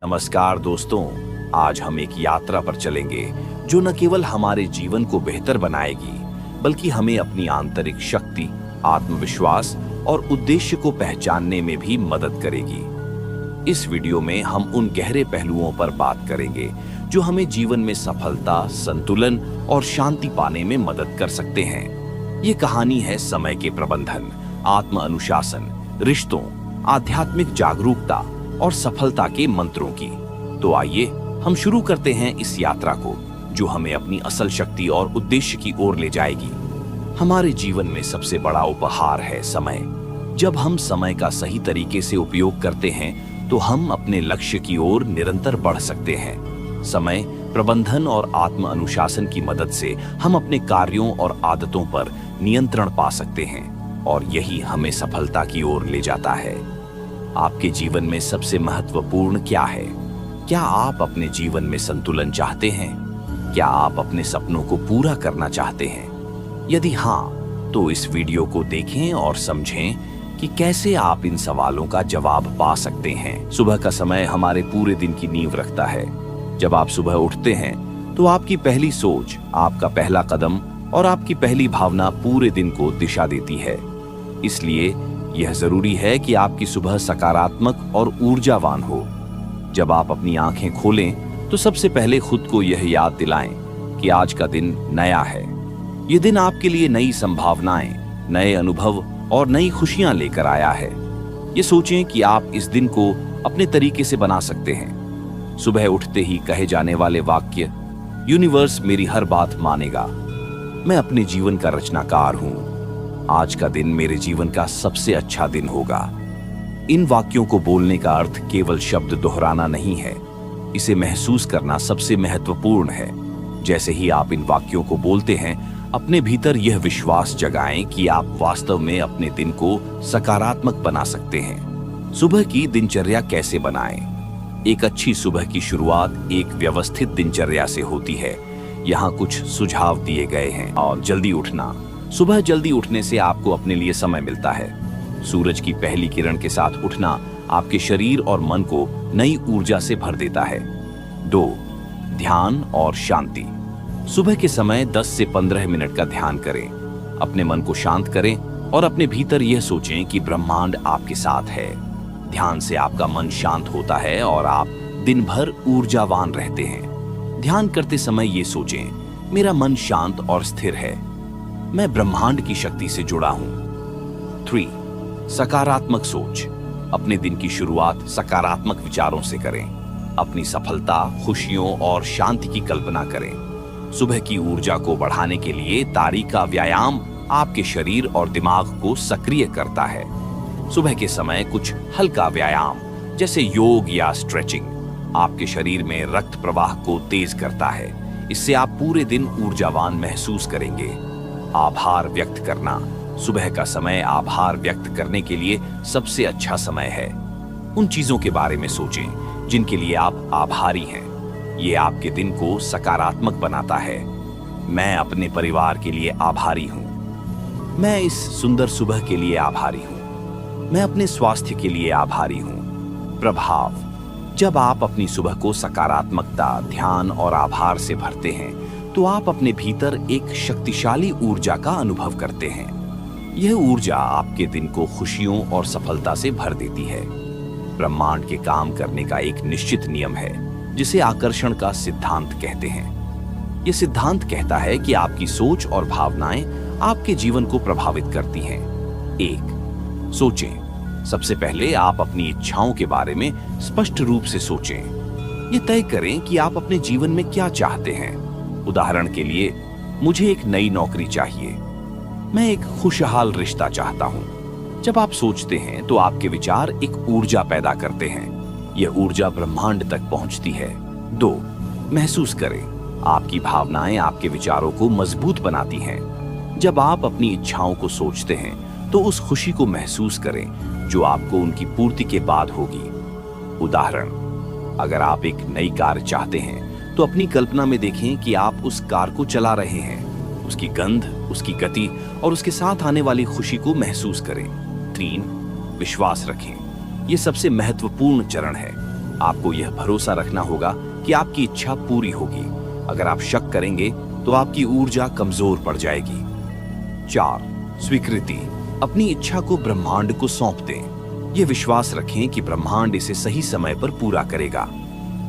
नमस्कार दोस्तों, आज हम एक यात्रा पर चलेंगे जो न केवल हमारे जीवन को बेहतर बनाएगी बल्कि हमें अपनी आंतरिक शक्ति, आत्मविश्वास और उद्देश्य को पहचानने में भी मदद करेगी। इस वीडियो में हम उन गहरे पहलुओं पर बात करेंगे जो हमें जीवन में सफलता, संतुलन और शांति पाने में मदद कर सकते हैं। ये कहानी है समय के प्रबंधन, आत्म अनुशासन, रिश्तों, आध्यात्मिक जागरूकता और सफलता के मंत्रों की। तो आइए हम शुरू करते हैं इस यात्रा को जो हमें अपनी असल शक्ति और उद्देश्य की ओर ले जाएगी। हमारे जीवन में सबसे बड़ा उपहार है समय। जब हम समय का सही तरीके से उपयोग करते हैं तो हम अपने लक्ष्य की ओर निरंतर बढ़ सकते हैं। समय प्रबंधन और आत्म अनुशासन की मदद से हम अपने कार्यों और आदतों पर नियंत्रण पा सकते हैं और यही हमें सफलता की ओर ले जाता है। आपके जीवन में सबसे महत्वपूर्ण क्या है? क्या आप अपने जीवन में संतुलन चाहते हैं? क्या आप अपने सपनों को पूरा करना चाहते हैं? यदि हाँ, तो इस वीडियो को देखें और समझें कि कैसे आप इन सवालों का जवाब पा सकते हैं। सुबह का समय हमारे पूरे दिन की नींव रखता है। जब आप सुबह उठते हैं तो आपकी पहली सोच, आपका पहला कदम और आपकी पहली भावना पूरे दिन को दिशा देती है। इसलिए यह जरूरी है कि आपकी सुबह सकारात्मक और ऊर्जावान हो। जब आप अपनी आंखें खोलें तो सबसे पहले खुद को यह याद दिलाएं कि आज का दिन नया है। यह दिन आपके लिए नई संभावनाएं, नए अनुभव और नई खुशियां लेकर आया है। ये सोचें कि आप इस दिन को अपने तरीके से बना सकते हैं। सुबह उठते ही कहे जाने वाले वाक्य, यूनिवर्स मेरी हर बात मानेगा, मैं अपने जीवन का रचनाकार हूं, आज का दिन मेरे जीवन का सबसे अच्छा दिन होगा। इन वाक्यों को बोलने का अर्थ केवल शब्द दोहराना नहीं है, इसे महसूस करना सबसे महत्वपूर्ण है। जैसे ही आप इन वाक्यों को बोलते हैं, अपने भीतर यह विश्वास जगाएं कि आप वास्तव में अपने दिन को सकारात्मक बना सकते हैं। सुबह की दिनचर्या कैसे बनाएं? एक अच्छी सुबह की शुरुआत एक व्यवस्थित दिनचर्या से होती है। यहाँ कुछ सुझाव दिए गए हैं। और जल्दी उठना। सुबह जल्दी उठने से आपको अपने लिए समय मिलता है। सूरज की पहली किरण के साथ उठना आपके शरीर और मन को नई ऊर्जा से भर देता है। 2. ध्यान और शांति। सुबह के समय 10 से 15 मिनट का ध्यान करें। अपने मन को शांत करें और अपने भीतर यह सोचें कि ब्रह्मांड आपके साथ है। ध्यान से आपका मन शांत होता है और आप दिन भर ऊर्जावान रहते हैं। ध्यान करते समय ये सोचें, मेरा मन शांत और स्थिर है, मैं ब्रह्मांड की शक्ति से जुड़ा हूं। 3. सकारात्मक सोच। अपने दिन की शुरुआत सकारात्मक विचारों से करें। अपनी सफलता, खुशियों और शांति की कल्पना करें। सुबह की ऊर्जा को बढ़ाने के लिए तारी का व्यायाम आपके शरीर और दिमाग को सक्रिय करता है। सुबह के समय कुछ हल्का व्यायाम जैसे योग या स्ट्रेचिंग आपके शरीर में रक्त प्रवाह को तेज करता है। इससे आप पूरे दिन ऊर्जावान महसूस करेंगे। आभार व्यक्त करना। सुबह का समय आभार व्यक्त करने के लिए सबसे अच्छा समय है। उन चीजों के बारे में सोचें जिनके लिए आप आभारी हैं। ये आपके दिन को सकारात्मक बनाता है। मैं अपने परिवार के लिए आभारी हूं। मैं इस सुंदर सुबह के लिए आभारी हूं। मैं अपने स्वास्थ्य के लिए आभारी हूं। प्रभाव। जब आप अपनी सुबह को सकारात्मकता, ध्यान और आभार से भरते हैं तो आप अपने भीतर एक शक्तिशाली ऊर्जा का अनुभव करते हैं। यह ऊर्जा आपके दिन को खुशियों और सफलता से भर देती है। ब्रह्मांड के काम करने का एक निश्चित नियम है जिसे आकर्षण का सिद्धांत कहते हैं। यह सिद्धांत कहता है कि आपकी सोच और भावनाएं आपके जीवन को प्रभावित करती हैं। 1. सोचें। सबसे पहले आप अपनी इच्छाओं के बारे में स्पष्ट रूप से सोचें। यह तय करें कि आप अपने जीवन में क्या चाहते हैं। उदाहरण के लिए, मुझे एक नई नौकरी चाहिए, मैं एक खुशहाल रिश्ता चाहता हूं। जब आप सोचते हैं तो आपके विचार एक ऊर्जा पैदा करते हैं। यह ऊर्जा ब्रह्मांड तक पहुंचती है। 2. महसूस करें। आपकी भावनाएं आपके विचारों को मजबूत बनाती हैं। जब आप अपनी इच्छाओं को सोचते हैं तो उस खुशी को महसूस करें जो आपको उनकी पूर्ति के बाद होगी। उदाहरण, अगर आप एक नई कार चाहते हैं तो अपनी कल्पना में देखें कि आप उस कार को चला रहे हैं। उसकी गंध, उसकी गति और उसके साथ आने वाली खुशी को महसूस करें। 3. विश्वास रखें। ये सबसे महत्वपूर्ण चरण है। आपको यह भरोसा रखना होगा कि आपकी इच्छा पूरी होगी। अगर आप शक करेंगे तो आपकी ऊर्जा कमजोर पड़ जाएगी। 4. स्वीकृति। अपनी इच्छा को ब्रह्मांड को सौंप दें। यह विश्वास रखें कि ब्रह्मांड इसे सही समय पर पूरा करेगा।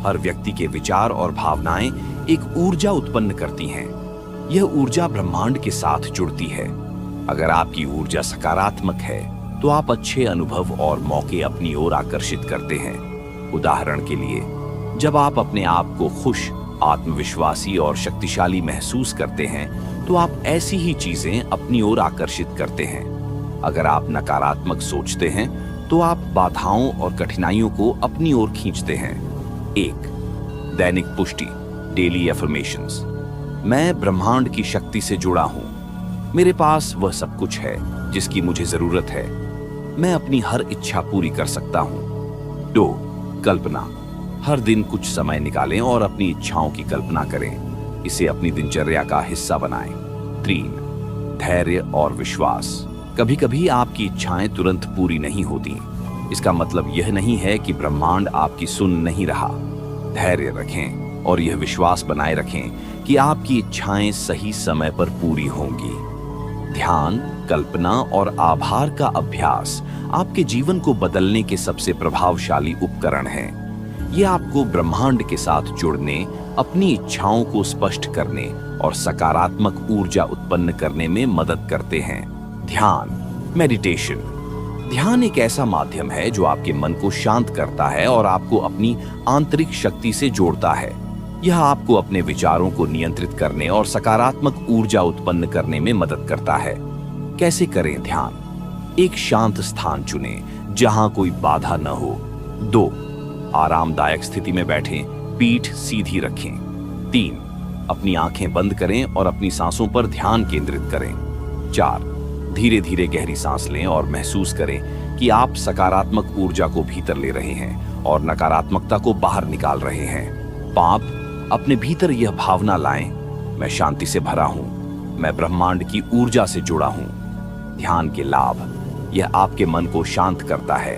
हर व्यक्ति के विचार और भावनाएं एक ऊर्जा उत्पन्न करती हैं। यह ऊर्जा ब्रह्मांड के साथ जुड़ती है। अगर आपकी ऊर्जा सकारात्मक है तो आप अच्छे अनुभव और मौके अपनी ओर आकर्षित करते हैं। उदाहरण के लिए, जब आप अपने आप को खुश, आत्मविश्वासी और शक्तिशाली महसूस करते हैं तो आप ऐसी ही चीजें अपनी ओर आकर्षित करते हैं। अगर आप नकारात्मक सोचते हैं तो आप बाधाओं और कठिनाइयों को अपनी ओर खींचते हैं। 1. दैनिक पुष्टि, डेली एफर्मेशंस। मैं ब्रह्मांड की शक्ति से जुड़ा हूं। मेरे पास वह सब कुछ है जिसकी मुझे जरूरत है। मैं अपनी हर इच्छा पूरी कर सकता हूं। 2. कल्पना। हर दिन कुछ समय निकालें और अपनी इच्छाओं की कल्पना करें। इसे अपनी दिनचर्या का हिस्सा बनाएं। 3. धैर्य और विश्वास। कभी कभी आपकी इच्छाएं तुरंत पूरी नहीं होती। इसका मतलब यह नहीं है कि ब्रह्मांड आपकी सुन नहीं रहा। धैर्य रखें और यह विश्वास बनाए रखें कि आपकी इच्छाएं सही समय पर पूरी होंगी। ध्यान, कल्पना और आभार का अभ्यास आपके जीवन को बदलने के सबसे प्रभावशाली उपकरण हैं। ये आपको ब्रह्मांड के साथ जुड़ने, अपनी इच्छाओं को स्पष्ट करने और सकारात्मक ऊर्जा उत्पन्न करने में मदद करते हैं। ध्यान, मेडिटेशन। ध्यान एक ऐसा माध्यम है जो आपके मन को शांत करता है और आपको अपनी आंतरिक शक्ति से जोड़ता है। यह आपको अपने विचारों को नियंत्रित करने और सकारात्मक ऊर्जा उत्पन्न करने में मदद करता है। कैसे करें ध्यान? एक शांत स्थान चुनें जहां कोई बाधा न हो। 2. आरामदायक स्थिति में बैठें, पीठ सीधी रखें। 3. अपनी आंखें बंद करें और अपनी सांसों पर ध्यान केंद्रित करें। 4. धीरे धीरे गहरी सांस लें और महसूस करें कि आप सकारात्मक ऊर्जा को भीतर ले रहे हैं और नकारात्मकता को बाहर निकाल रहे हैं। 5. अपने भीतर यह भावना लाएं, मैं शांति से भरा हूं, मैं ब्रह्मांड की ऊर्जा से जुड़ा हूं। ध्यान के लाभ: यह आपके मन को शांत करता है,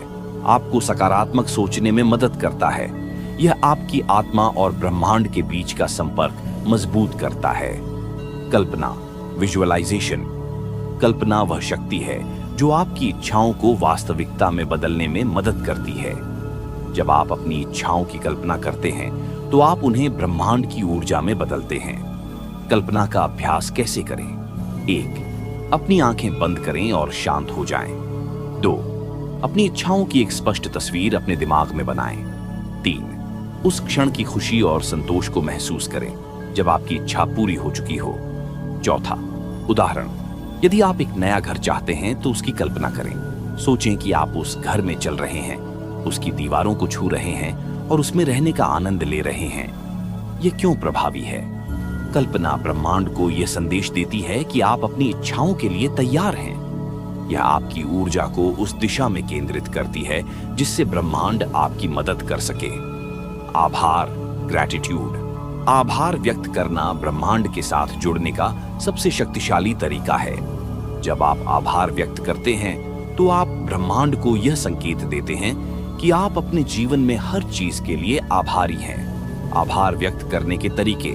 आपको सकारात्मक सोचने में मदद करता है। यह आपकी आत्मा और ब्रह्मांड के बीच का संपर्क मजबूत करता है। कल्पना, विजुअलाइजेशन। कल्पना वह शक्ति है जो आपकी इच्छाओं को वास्तविकता में बदलने में मदद करती है। जब आप अपनी इच्छाओं की कल्पना करते हैं तो आप उन्हें ब्रह्मांड की ऊर्जा में बदलते हैं। कल्पना का अभ्यास कैसे करें? 1. अपनी आंखें बंद करें और शांत हो जाएं। 2. अपनी इच्छाओं की एक स्पष्ट तस्वीर अपने दिमाग में बनाएं। 3. उस क्षण की खुशी और संतोष को महसूस करें जब आपकी इच्छा पूरी हो चुकी हो। 4. उदाहरण: यदि आप एक नया घर चाहते हैं तो उसकी कल्पना करें। सोचें कि आप उस घर में चल रहे हैं, उसकी दीवारों को छू रहे हैं और उसमें रहने का आनंद ले रहे हैं। यह क्यों प्रभावी है? कल्पना ब्रह्मांड को यह संदेश देती है कि आप अपनी इच्छाओं के लिए तैयार हैं। यह आपकी ऊर्जा को उस दिशा में केंद्रित करती है जिससे ब्रह्मांड आपकी मदद कर सके। आभार, ग्रैटिट्यूड। आभार व्यक्त करना ब्रह्मांड के साथ जुड़ने का सबसे शक्तिशाली तरीका है। जब आप आभार व्यक्त करते हैं तो आप ब्रह्मांड को यह संकेत देते हैं कि आप अपने जीवन में हर चीज के लिए आभारी हैं। आभार व्यक्त करने के तरीके: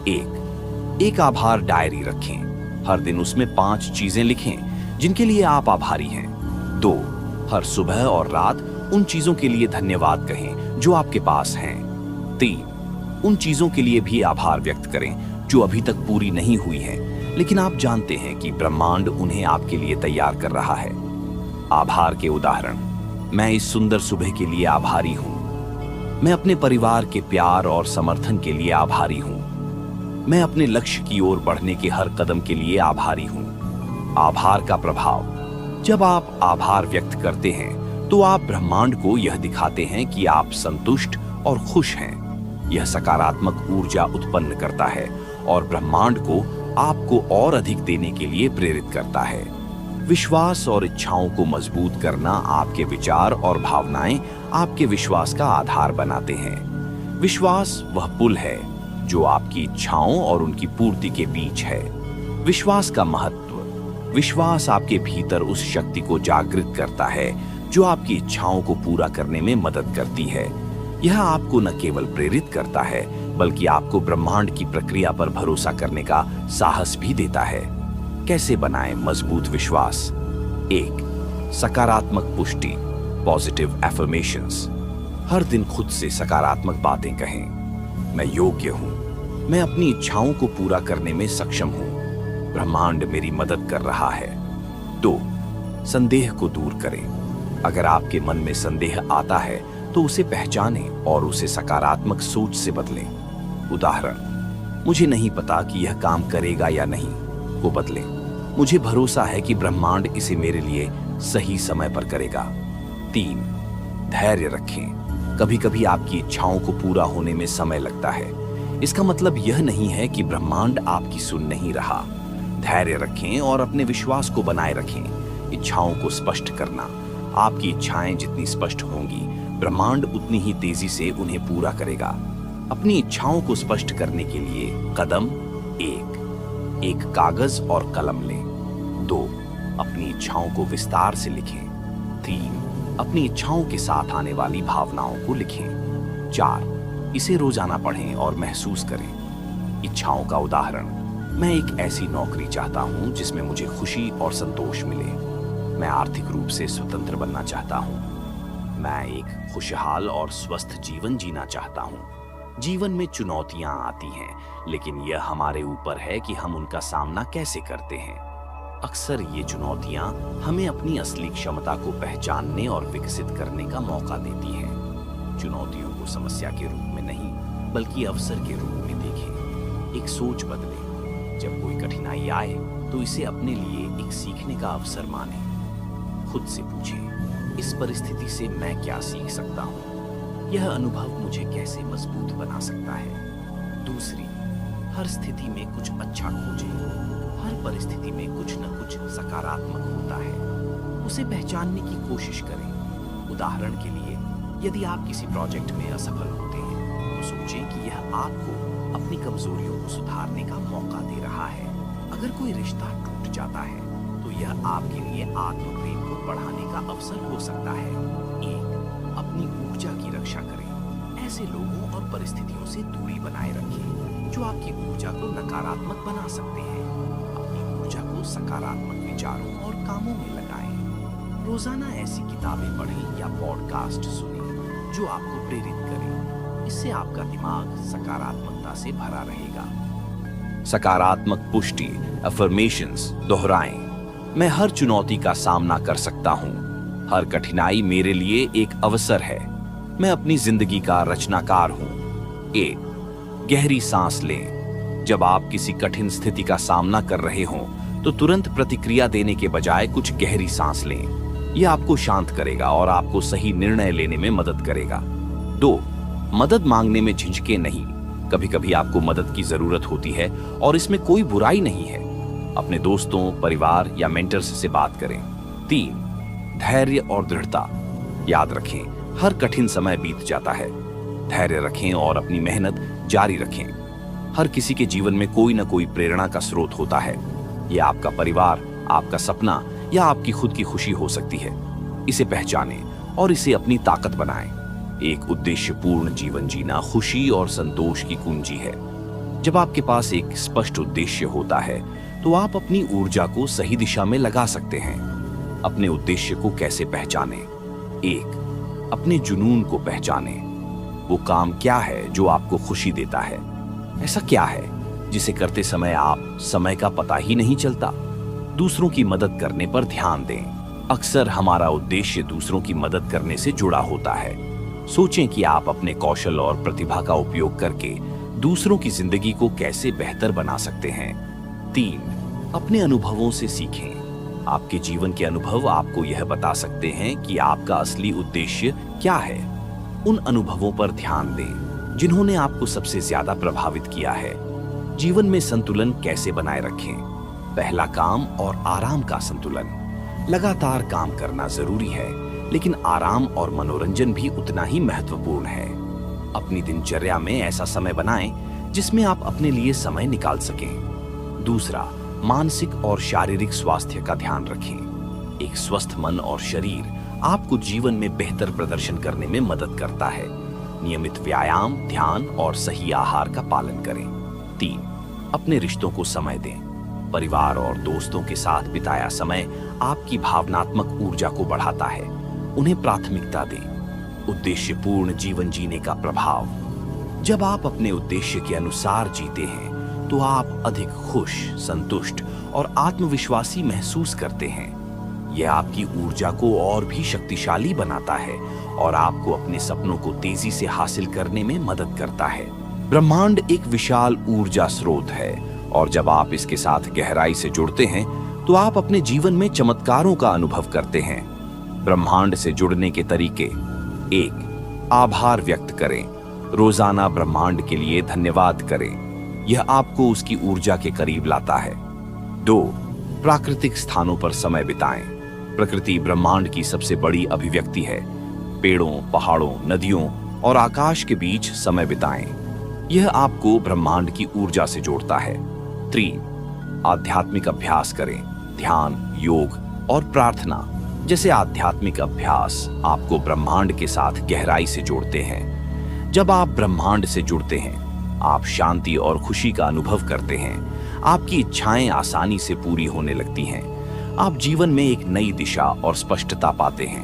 1. एक आभार डायरी रखें। हर दिन उसमें 5 चीजें लिखें जिनके लिए आप आभारी हैं। 2. हर सुबह और रात उन चीजों के लिए धन्यवाद कहें जो आपके पास हैं। 3. उन चीजों के लिए भी आभार व्यक्त करें जो अभी तक पूरी नहीं हुई हैं, लेकिन आप जानते हैं कि ब्रह्मांड उन्हें आपके लिए तैयार कर रहा है। आभार के उदाहरण: मैं इस सुंदर सुबह के लिए आभारी हूं। मैं अपने परिवार के प्यार और समर्थन के लिए आभारी हूं। मैं अपने लक्ष्य की ओर बढ़ने के हर कदम के लिए आभारी हूं। आभार का प्रभाव: जब आप आभार व्यक्त करते हैं तो आप ब्रह्मांड को यह दिखाते हैं कि आप संतुष्ट और खुश हैं। यह सकारात्मक ऊर्जा उत्पन्न करता है और ब्रह्मांड को आपको और अधिक देने के लिए प्रेरित करता है। विश्वास और इच्छाओं को मजबूत करना: आपके विचार और भावनाएं आपके विश्वास का आधार बनाते हैं। विश्वास वह पुल है जो आपकी इच्छाओं और उनकी पूर्ति के बीच है। विश्वास का महत्व: विश्वास आपके भीतर उस शक्ति को जागृत करता है जो आपकी इच्छाओं को पूरा करने में मदद करती है। यह आपको न केवल प्रेरित करता है बल्कि आपको ब्रह्मांड की प्रक्रिया पर भरोसा करने का साहस भी देता है। कैसे बनाएं मजबूत विश्वास? 1. सकारात्मक पुष्टि, पॉजिटिव एफर्मेशंस। हर दिन खुद से सकारात्मक बातें कहें। मैं योग्य हूं, मैं अपनी इच्छाओं को पूरा करने में सक्षम हूं, ब्रह्मांड मेरी मदद कर रहा है। 2. संदेह को दूर करें। अगर आपके मन में संदेह आता है तो उसे पहचानें और उसे सकारात्मक सोच से बदलें। उदाहरण, मुझे नहीं पता कि यह काम करेगा या नहीं, को बदलें, मुझे भरोसा है कि ब्रह्मांड इसे मेरे लिए सही समय पर करेगा। 3. धैर्य रखें। कभी कभी आपकी इच्छाओं को पूरा होने में समय लगता है। इसका मतलब यह नहीं है कि ब्रह्मांड आपकी सुन नहीं रहा। धैर्य रखें और अपने विश्वास को बनाए रखें। इच्छाओं को स्पष्ट करना। आपकी इच्छाएं जितनी स्पष्ट होंगी, ब्रह्मांड उतनी ही तेजी से उन्हें पूरा करेगा। अपनी इच्छाओं को स्पष्ट करने के लिए कदम 1. एक कागज और कलम लें। 2. अपनी इच्छाओं को विस्तार से लिखें। 3. अपनी इच्छाओं के साथ आने वाली भावनाओं को लिखें। 4. इसे रोजाना पढ़ें और महसूस करें। इच्छाओं का उदाहरण, मैं एक ऐसी नौकरी चाहता हूं जिसमें मुझे खुशी और संतोष मिले। मैं आर्थिक रूप से स्वतंत्र बनना चाहता हूं। मैं एक खुशहाल और स्वस्थ जीवन जीना चाहता हूं। जीवन में चुनौतियां आती हैं, लेकिन यह हमारे ऊपर है कि हम उनका सामना कैसे करते हैं। अक्सर ये चुनौतियां हमें अपनी असली क्षमता को पहचानने और विकसित करने का मौका देती हैं। चुनौतियों को समस्या के रूप में नहीं, बल्कि अवसर के रूप में देखें। एक सोच बदलें। जब कोई कठिनाई आए तो इसे अपने लिए एक सीखने का अवसर मानें। खुद से पूछें, इस परिस्थिति से मैं क्या सीख सकता हूँ? यह अनुभव मुझे कैसे मजबूत बना सकता है? दूसरी, हर स्थिति में कुछ अच्छा खोजें। हर परिस्थिति में कुछ न कुछ सकारात्मक होता है, उसे पहचानने की कोशिश करें। उदाहरण के लिए, यदि आप किसी प्रोजेक्ट में असफल होते हैं तो सोचें कि यह आपको अपनी कमजोरियों को सुधारने का मौका दे रहा है। अगर कोई रिश्ता टूट जाता है तो यह आपके लिए आत्मप्रेम को बढ़ाने का अवसर हो सकता है। 1. अपनी ऊर्जा की रक्षा करें। ऐसे लोगों और परिस्थितियों से दूरी बनाए रखें जो आपकी ऊर्जा को नकारात्मक बना सकते हैं। ऊर्जा को सकारात्मक विचारों और कामों में लगाएं। रोजाना ऐसी किताबें पढ़ें या पॉडकास्ट सुनें जो आपको प्रेरित करें। इससे आपका दिमाग सकारात्मकता से भरा रहेगा। सकारात्मक पुष्टि, अफर्मेशंस दोहराएं। मैं हर चुनौती का सामना कर सकता हूं। हर कठिनाई मेरे लिए एक अवसर है। मैं अपनी जिंदगी का रचनाकार हूं। 1. गहरी सांस लें। जब आप किसी कठिन स्थिति का सामना कर रहे हों तो तुरंत प्रतिक्रिया देने के बजाय कुछ गहरी सांस लें। यह आपको शांत करेगा और आपको सही निर्णय लेने में मदद करेगा। 2. मदद मांगने में झिझकें नहीं। कभी कभी आपको मदद की जरूरत होती है और इसमें कोई बुराई नहीं है। अपने दोस्तों, परिवार या मेंटर्स से बात करें। 3. धैर्य और दृढ़ता। याद रखें, हर कठिन समय बीत जाता है। धैर्य रखें और अपनी मेहनत जारी रखें। हर किसी के जीवन में कोई ना कोई प्रेरणा का स्रोत होता है। यह आपका परिवार, आपका सपना या आपकी खुद की खुशी हो सकती है। इसे पहचानें और इसे अपनी ताकत बनाएं। एक उद्देश्यपूर्ण जीवन जीना खुशी और संतोष की कुंजी है। जब आपके पास एक स्पष्ट उद्देश्य होता है तो आप अपनी ऊर्जा को सही दिशा में लगा सकते हैं। अपने उद्देश्य को कैसे पहचानें? 1. अपने जुनून को पहचानें। वो काम क्या है जो आपको खुशी देता है? ऐसा क्या है जिसे करते समय आप समय का पता ही नहीं चलता? दूसरों की मदद करने पर ध्यान दें। अक्सर हमारा उद्देश्य दूसरों की मदद करने से जुड़ा होता है। सोचें कि आप अपने कौशल और प्रतिभा का उपयोग करके दूसरों की जिंदगी को कैसे बेहतर बना सकते हैं। 3. अपने अनुभवों से सीखें। आपके जीवन के अनुभव आपको यह बता सकते हैं कि आपका असली उद्देश्य क्या है। उन अनुभवों पर ध्यान दें जिन्होंने आपको सबसे ज्यादा प्रभावित किया है। जीवन में संतुलन कैसे बनाए रखें? पहला, काम और आराम का संतुलन। लगातार काम करना जरूरी है, लेकिन आराम और मनोरंजन भी उतना ही महत्वपूर्ण है। अपनी दिनचर्या में ऐसा समय बनाएं जिसमें आप अपने लिए समय निकाल सकें। दूसरा, मानसिक और शारीरिक स्वास्थ्य का ध्यान रखें। एक स्वस्थ मन और शरीर आपको जीवन में बेहतर प्रदर्शन करने में मदद करता है। नियमित व्यायाम, ध्यान और सही आहार का पालन करें। 3. अपने रिश्तों को समय दें। परिवार और दोस्तों के साथ बिताया समय आपकी भावनात्मक ऊर्जा को बढ़ाता है। उन्हें प्राथमिकता दें। उद्देश्यपूर्ण जीवन जीने का प्रभाव। जब आप अपने उद्देश्य के अनुसार जीते हैं तो आप अधिक खुश, संतुष्ट और आत्मविश्वासी महसूस करते हैं। यह आपकी ऊर्जा को और भी शक्तिशाली बनाता है और आपको अपने सपनों को तेजी से हासिल करने में मदद करता है। ब्रह्मांड एक विशाल ऊर्जा स्रोत है और जब आप इसके साथ गहराई से जुड़ते हैं तो आप अपने जीवन में चमत्कारों का अनुभव करते हैं। ब्रह्मांड से जुड़ने के तरीके। 1. आभार व्यक्त करें। रोजाना ब्रह्मांड के लिए धन्यवाद करें। यह आपको उसकी ऊर्जा के करीब लाता है। 2. प्राकृतिक स्थानों पर समय बिताएं। प्रकृति ब्रह्मांड की सबसे बड़ी अभिव्यक्ति है। पेड़ों, पहाड़ों, नदियों और आकाश के बीच समय बिताएं। यह आपको ब्रह्मांड की ऊर्जा से जोड़ता है। 3. आध्यात्मिक अभ्यास करें। ध्यान, योग और प्रार्थना जैसे आध्यात्मिक अभ्यास आपको ब्रह्मांड के साथ गहराई से जोड़ते हैं। जब आप ब्रह्मांड से जुड़ते हैं, आप शांति और खुशी का अनुभव करते हैं। आपकी इच्छाएं आसानी से पूरी होने लगती हैं। आप जीवन में एक नई दिशा और स्पष्टता पाते हैं।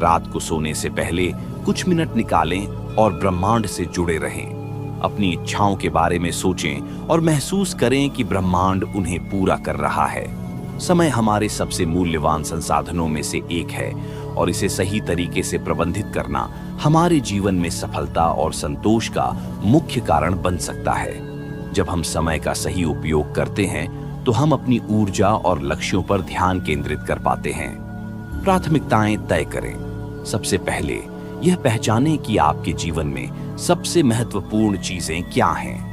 रात को सोने से पहले कुछ मिनट निकालें और ब्रह्मांड से जुड़े रहें। अपनी इच्छाओं के बारे में सोचें और महसूस करें कि ब्रह्मांड उन्हें पूरा कर रहा है। समय हमारे सबसे मूल्यवान संसाधनों में से एक है और इसे सही तरीके से प्रबंधित करना हमारे जीवन में सफलता और संतोष का मुख्य कारण बन सकता है। जब हम समय का सही उपयोग करते हैं तो हम अपनी ऊर्जा और लक्ष्यों पर ध्यान केंद्रित कर पाते हैं। प्राथमिकताएं तय करें। सबसे पहले यह पहचानें कि आपके जीवन में सबसे महत्वपूर्ण चीजें क्या हैं।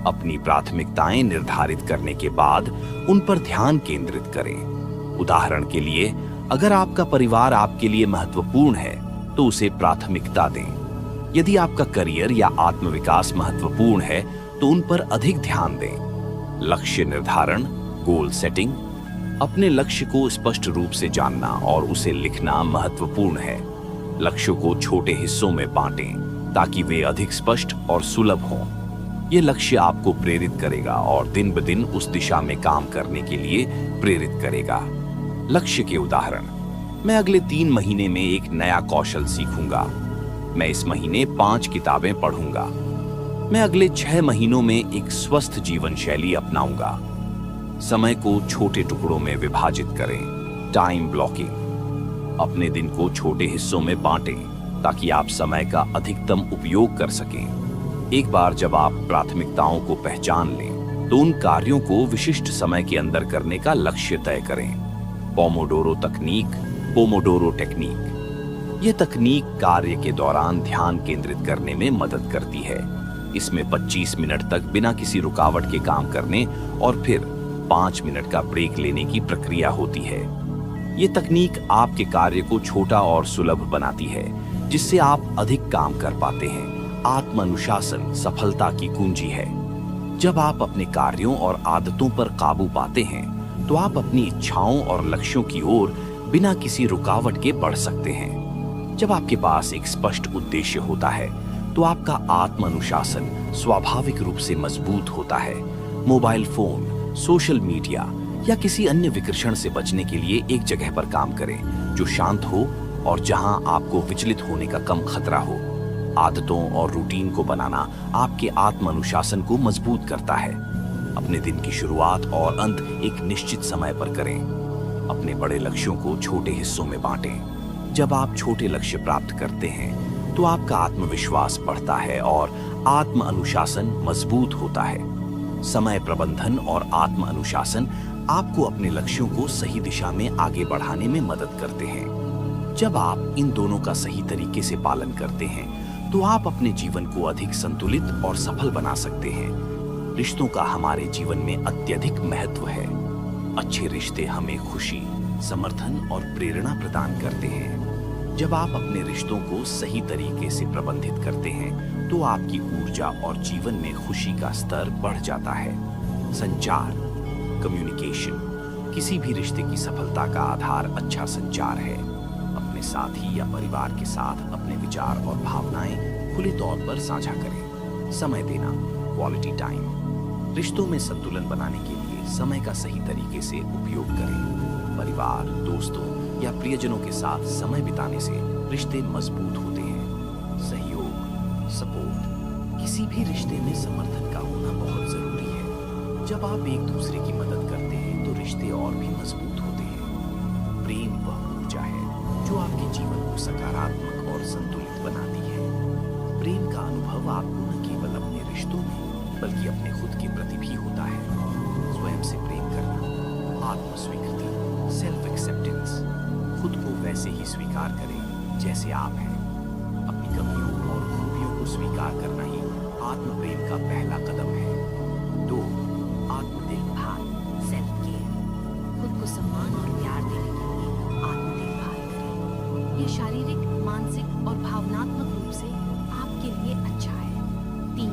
अपनी प्राथमिकताएं निर्धारित करने के बाद उन पर ध्यान केंद्रित करें। उदाहरण के लिए, अगर आपका परिवार आपके लिए महत्वपूर्ण है तो उसे प्राथमिकता दें। यदि आपका करियर या आत्मविकास महत्वपूर्ण है तो उन पर अधिक ध्यान दें। लक्ष्य निर्धारण, गोल सेटिंग। अपने लक्ष्य को स्पष्ट रूप से जानना और उसे लिखना महत्वपूर्ण है। लक्ष्यों को छोटे हिस्सों में बांटें ताकि वे अधिक स्पष्ट और सुलभ हों। यह लक्ष्य आपको प्रेरित करेगा और दिन ब दिन उस दिशा में काम करने के लिए प्रेरित करेगा। लक्ष्य के उदाहरण: मैं अगले 3 महीने में एक नया कौशल सीखूंगा। मैं इस महीने 5 किताबें पढ़ूंगा। मैं अगले 6 महीनों में एक स्वस्थ जीवन शैली अपनाऊंगा। समय को छोटे टुकड़ों में विभाजित करें। Time blocking. अपने दिन को छोटे हिस्सों में बांटें ताकि आप समय का अधिकतम उपयोग कर सकें। एक बार जब आप प्राथमिकताओं को पहचान लें तो उन कार्यों को विशिष्ट समय के अंदर करने का लक्ष्य तय करें। पोमोडोरो तकनीक, पोमोडोरो टेक्निक। यह तकनीक कार्य के दौरान ध्यान केंद्रित करने में मदद करती है। इसमें 25 मिनट तक बिना किसी रुकावट के काम करने और फिर 5 मिनट का ब्रेक लेने की प्रक्रिया होती है। ये तकनीक आपके कार्य को छोटा और सुलभ बनाती है, जिससे आप अधिक काम कर पाते हैं। आत्म अनुशासन सफलता की कुंजी है। जब आप अपने कार्यों और आदतों पर काबू पाते हैं तो आप अपनी इच्छाओं और लक्ष्यों की ओर बिना किसी रुकावट के बढ़ सकते हैं। जब आपके पास एक स्पष्ट उद्देश्य होता है तो आपका आत्म अनुशासन स्वाभाविक रूप से मजबूत होता है। मोबाइल फोन, सोशल मीडिया या किसी अन्य विकर्षण से बचने के लिए एक जगह पर काम करें जो शांत हो और जहां आपको विचलित होने का कम खतरा हो। आदतों और रूटीन को बनाना आपके आत्म अनुशासन को मजबूत करता है। अपने दिन की शुरुआत और अंत एक निश्चित समय पर करें। अपने बड़े लक्ष्यों को छोटे हिस्सों में बांटें। जब आप छोटे लक्ष्य प्राप्त करते हैं तो आपका आत्मविश्वास बढ़ता है और आत्म अनुशासन मजबूत होता है। समय प्रबंधन और आत्म अनुशासन आपको अपने लक्ष्यों को सही दिशा में आगे बढ़ाने में मदद करते हैं। जब आप इन दोनों का सही तरीके से पालन करते हैं तो आप अपने जीवन को अधिक संतुलित और सफल बना सकते हैं। रिश्तों का हमारे जीवन में अत्यधिक महत्व है। अच्छे रिश्ते हमें खुशी, समर्थन और प्रेरणा प्रदान करते हैं। जब आप अपने रिश्तों को सही तरीके से प्रबंधित करते हैं तो आपकी ऊर्जा और जीवन में खुशी का स्तर बढ़ जाता है। संचार, कम्युनिकेशन। किसी भी रिश्ते की सफलता का आधार अच्छा संचार है। अपने साथी या परिवार के साथ अपने विचार और भावनाएं खुले तौर पर साझा करें। समय देना, क्वालिटी टाइम। रिश्तों में संतुलन बनाने के लिए समय का सही तरीके से उपयोग करें। परिवार, दोस्तों या प्रियजनों के साथ समय बिताने से रिश्ते मजबूत होते हैं। सहयोग, सपोर्ट। किसी भी रिश्ते में समर्थन का होना बहुत जरूरी है। जब आप एक दूसरे की मदद करते हैं तो रिश्ते और भी मजबूत होते हैं। प्रेम वह ऊर्जा है जो आपके जीवन को सकारात्मक और संतुलित बनाती है। प्रेम का अनुभव आपको न केवल अपने रिश्तों में बल्कि अपने खुद के प्रति भी होता है। स्वयं से प्रेम करना, आत्मस्वीकृति, सेल्फ एक्सेप्टेंस। खुद को वैसे ही स्वीकार करें जैसे आप हैं। अपनी कमियों और खूबियों को स्वीकार करना ही आत्म प्रेम का पहला कदम है। 2. आत्म देखभाल, सेल्फ केयर। खुद को सम्मान और प्यार देने के लिए आत्म देखभाल करें। यह शारीरिक, मानसिक और भावनात्मक रूप से आपके लिए अच्छा है। 3.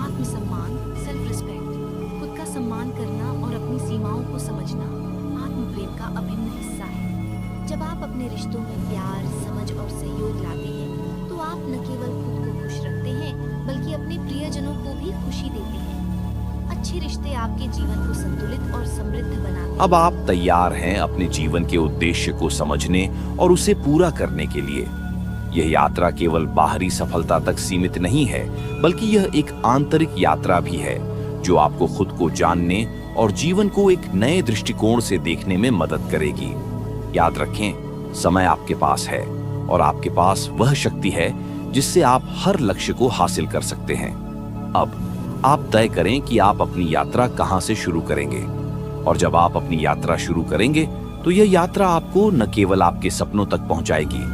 आत्मसम्मान, सेल्फ रिस्पेक्ट। खुद का सम्मान करना और अपनी सीमाओं को समझना आत्म प्रेम का अभिन्न हिस्सा है। जब आप अपने रिश्तों में प्यार, समझ और सहयोग लाते हैं तो आप न केवल खुद को खुश रखते हैं बल्कि अपने प्रियजनों को भी खुशी देते हैं। अच्छे रिश्ते आपके जीवन को संतुलित और समृद्ध बनाते हैं। अब आप तैयार हैं अपने जीवन के उद्देश्य को समझने और उसे पूरा करने के लिए। यह यात्रा केवल बाहरी सफलता तक सीमित नहीं है, बल्कि यह एक आंतरिक यात्रा भी है जो आपको खुद को जानने और जीवन को एक नए दृष्टिकोण से देखने में मदद करेगी। याद रखें, समय आपके पास है और आपके पास वह शक्ति है जिससे आप हर लक्ष्य को हासिल कर सकते हैं। अब आप तय करें कि आप अपनी यात्रा कहां से शुरू करेंगे, और जब आप अपनी यात्रा शुरू करेंगे तो यह यात्रा आपको न केवल आपके सपनों तक पहुंचाएगी।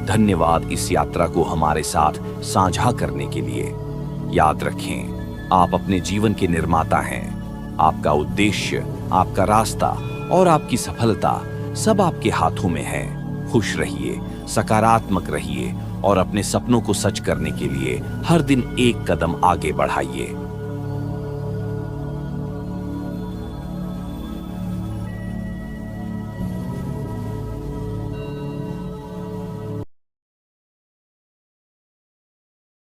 धन्यवाद इस यात्रा को हमारे साथ साझा करने के लिए। याद रखें, आप अपने जीवन के निर्माता हैं। आपका उद्देश्य, आपका रास्ता और आपकी सफलता सब आपके हाथों में है। खुश रहिए, सकारात्मक रहिए और अपने सपनों को सच करने के लिए हर दिन एक कदम आगे बढ़ाइए।